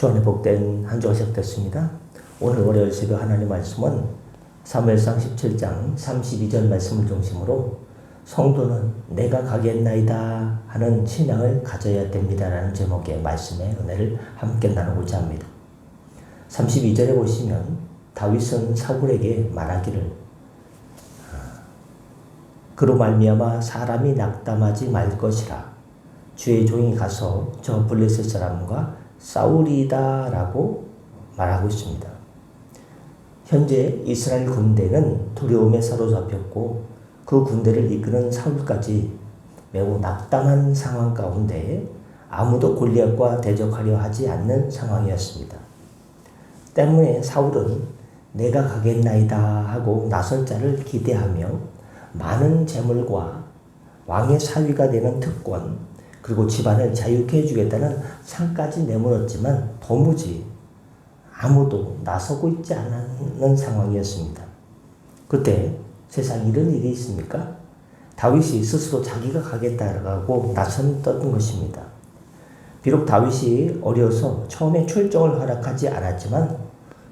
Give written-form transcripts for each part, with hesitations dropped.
주 안에 복된 한 주가 시작됐습니다. 오늘 월요일 새벽 하나님 말씀은 사무엘상 17장 32절 말씀을 중심으로 성도는 내가 가겠나이다 하는 신앙을 가져야 됩니다라는 제목의 말씀의 은혜를 함께 나누고자 합니다. 32절에 보시면 다윗은 사울에게 말하기를 그로 말미암아 사람이 낙담하지 말 것이라 주의 종이 가서 저 블레셋 사람과 싸우리이다 라고 말하고 있습니다. 현재 이스라엘 군대는 두려움에 사로잡혔고 그 군대를 이끄는 사울까지 매우 낙담한 상황 가운데 아무도 골리앗과 대적하려 하지 않는 상황이었습니다. 때문에 사울은 내가 가겠나이다 하고 나설 자를 기대하며 많은 재물과 왕의 사위가 되는 특권 그리고 집안을 자유케 해주겠다는 상까지 내물었지만 도무지 아무도 나서고 있지 않는 상황이었습니다. 그때 세상에 이런 일이 있습니까? 다윗이 스스로 자기가 가겠다라고 나섰던 것입니다. 비록 다윗이 어려서 처음에 출정을 허락하지 않았지만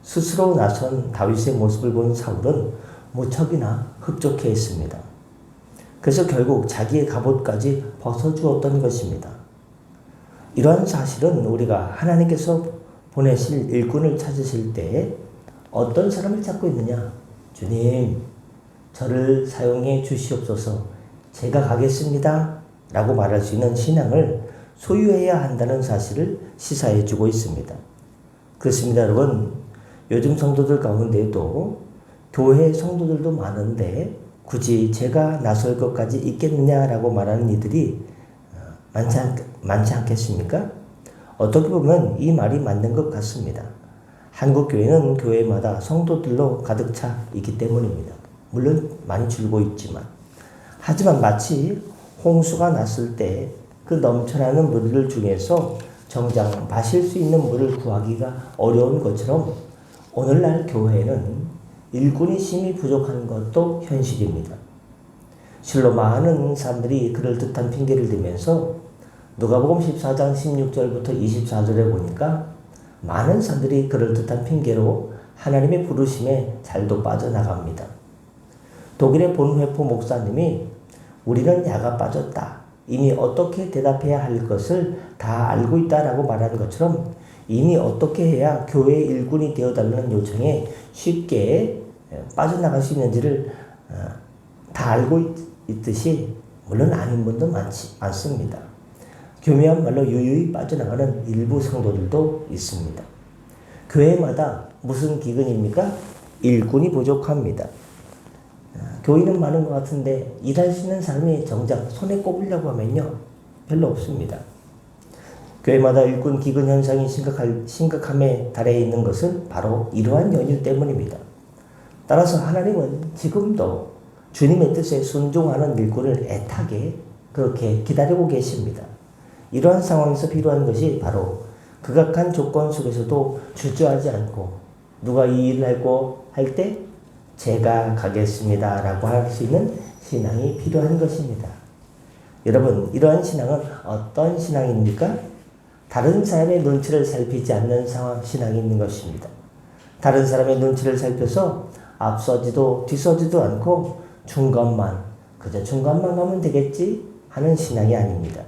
스스로 나선 다윗의 모습을 본 사울은 무척이나 흡족해 했습니다. 그래서 결국 자기의 갑옷까지 벗어주었던 것입니다. 이러한 사실은 우리가 하나님께서 보내실 일꾼을 찾으실 때 어떤 사람을 찾고 있느냐? 주님, 저를 사용해 주시옵소서. 제가 가겠습니다. 라고 말할 수 있는 신앙을 소유해야 한다는 사실을 시사해 주고 있습니다. 그렇습니다, 여러분. 요즘 성도들 가운데에도 교회 성도들도 많은데 굳이 제가 나설 것까지 있겠느냐라고 말하는 이들이 많지 않겠습니까? 어떻게 보면 이 말이 맞는 것 같습니다. 한국 교회는 교회마다 성도들로 가득 차 있기 때문입니다. 물론 많이 줄고 있지만 하지만 마치 홍수가 났을 때 그 넘쳐나는 물들 중에서 정작 마실 수 있는 물을 구하기가 어려운 것처럼 오늘날 교회는 일꾼이 심히 부족한 것도 현실입니다. 실로 많은 사람들이 그럴듯한 핑계를 대면서 누가복음 14장 16절부터 24절에 보니까 많은 사람들이 그럴듯한 핑계로 하나님의 부르심에 잘도 빠져나갑니다. 독일의 본회포 목사님이 우리는 야가 빠졌다. 이미 어떻게 대답해야 할 것을 다 알고 있다라고 말하는 것처럼 이미 어떻게 해야 교회의 일꾼이 되어달라는 요청에 쉽게 빠져나갈 수 있는지를 다 알고 있듯이 물론 아닌 분도 많습니다. 교묘한 말로 유유히 빠져나가는 일부 성도들도 있습니다. 교회마다 무슨 기근입니까? 일꾼이 부족합니다. 교인은 많은 것 같은데 일할 수 있는 사람이 정작 손에 꼽으려고 하면요 별로 없습니다. 교회마다 일꾼 기근 현상이 심각함에 달해 있는 것은 바로 이러한 연유 때문입니다. 따라서 하나님은 지금도 주님의 뜻에 순종하는 일꾼을 애타게 그렇게 기다리고 계십니다. 이러한 상황에서 필요한 것이 바로 극악한 조건 속에서도 주저하지 않고 누가 이 일을 하고 할 때 제가 가겠습니다 라고 할 수 있는 신앙이 필요한 것입니다. 여러분, 이러한 신앙은 어떤 신앙입니까? 다른 사람의 눈치를 살피지 않는 신앙이 있는 것입니다. 다른 사람의 눈치를 살펴서 앞서지도 뒤서지도 않고 그저 중간만 가면 되겠지 하는 신앙이 아닙니다.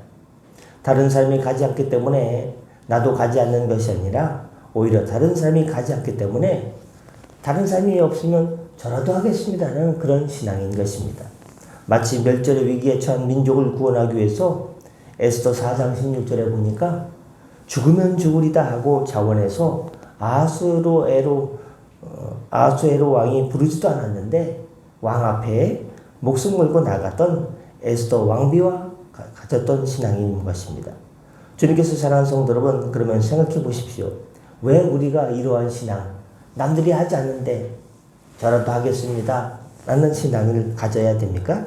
다른 사람이 가지 않기 때문에 나도 가지 않는 것이 아니라 오히려 다른 사람이 가지 않기 때문에 다른 사람이 없으면 저라도 하겠습니다라는 그런 신앙인 것입니다. 마치 멸절의 위기에 처한 민족을 구원하기 위해서 에스더 4장 16절에 보니까 죽으면 죽으리다 하고 자원해서 아수에로 왕이 부르지도 않았는데 왕 앞에 목숨 걸고 나갔던 에스더 왕비와 가졌던 신앙인 것입니다. 주님께서 사랑하는 성도 여러분, 그러면 생각해 보십시오. 왜 우리가 이러한 신앙, 남들이 하지 않는데 저라도 하겠습니다 라는 신앙을 가져야 됩니까?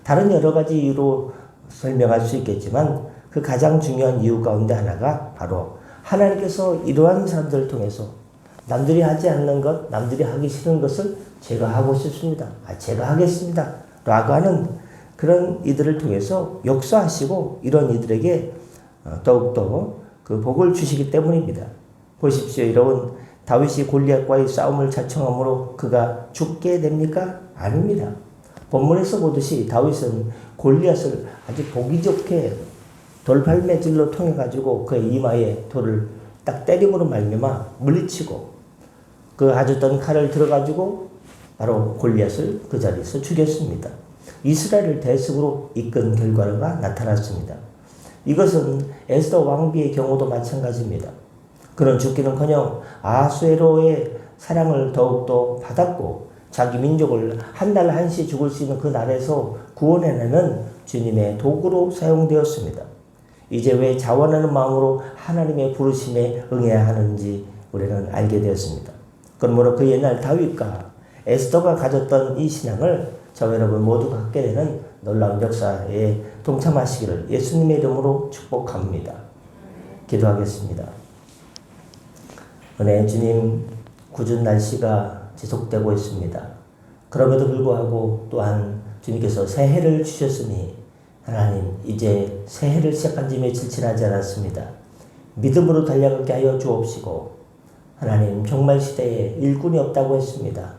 다른 여러 가지 이유로 설명할 수 있겠지만 그 가장 중요한 이유 가운데 하나가 바로 하나님께서 이러한 사람들을 통해서 남들이 하지 않는 것, 남들이 하기 싫은 것을 제가 하고 싶습니다. 제가 하겠습니다 라고 하는 그런 이들을 통해서 역사하시고 이런 이들에게 더욱더 그 복을 주시기 때문입니다. 보십시오. 여러분, 다윗이 골리앗과의 싸움을 자청함으로 그가 죽게 됩니까? 아닙니다. 본문에서 보듯이 다윗은 골리앗을 아주 보기 좋게 돌팔매질로 통해 가지고 그의 이마에 돌을 딱 때림으로 말미암아 물리치고 그 가졌던 칼을 들어가지고 바로 골리앗을 그 자리에서 죽였습니다. 이스라엘을 대승으로 이끈 결과가 나타났습니다. 이것은 에스더 왕비의 경우도 마찬가지입니다. 그는 죽기는커녕 아수에로의 사랑을 더욱더 받았고 자기 민족을 한 날 한시 죽을 수 있는 그 날에서 구원해내는 주님의 도구로 사용되었습니다. 이제 왜 자원하는 마음으로 하나님의 부르심에 응해야 하는지 우리는 알게 되었습니다. 그러므로 그 옛날 다윗과 에스더가 가졌던 이 신앙을 저와 여러분 모두 갖게 되는 놀라운 역사에 동참하시기를 예수님의 이름으로 축복합니다. 기도하겠습니다. 은혜 주님, 궂은 날씨가 지속되고 있습니다. 그럼에도 불구하고 또한 주님께서 새해를 주셨으니 하나님, 이제 새해를 시작한 지 며칠 지나지 않았습니다. 믿음으로 달려가게 하여 주옵시고 하나님, 종말 시대에 일꾼이 없다고 했습니다.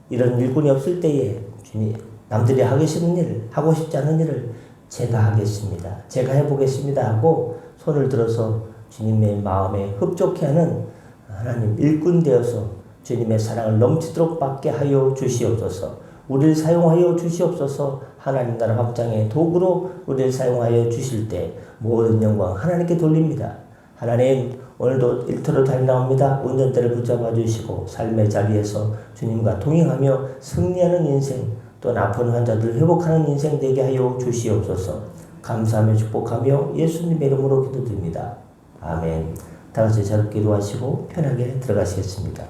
이런 일꾼이 없을 때에 주님, 남들이 하기 싫은 일, 하고 싶지 않은 일을 제가 하겠습니다. 제가 해보겠습니다 하고 손을 들어서 주님의 마음에 흡족해 하는 하나님 일꾼 되어서 주님의 사랑을 넘치도록 받게 하여 주시옵소서. 우리를 사용하여 주시옵소서. 하나님 나라 확장의 도구로 우리를 사용하여 주실 때 모든 영광 하나님께 돌립니다. 하나님, 오늘도 일터로 달려나옵니다. 운전대를 붙잡아 주시고 삶의 자리에서 주님과 동행하며 승리하는 인생, 또 아픈 환자들을 회복하는 인생 되게 하여 주시옵소서. 감사하며 축복하며 예수님의 이름으로 기도드립니다. 아멘. 다 같이 잘 기도하시고 편하게 들어가시겠습니다.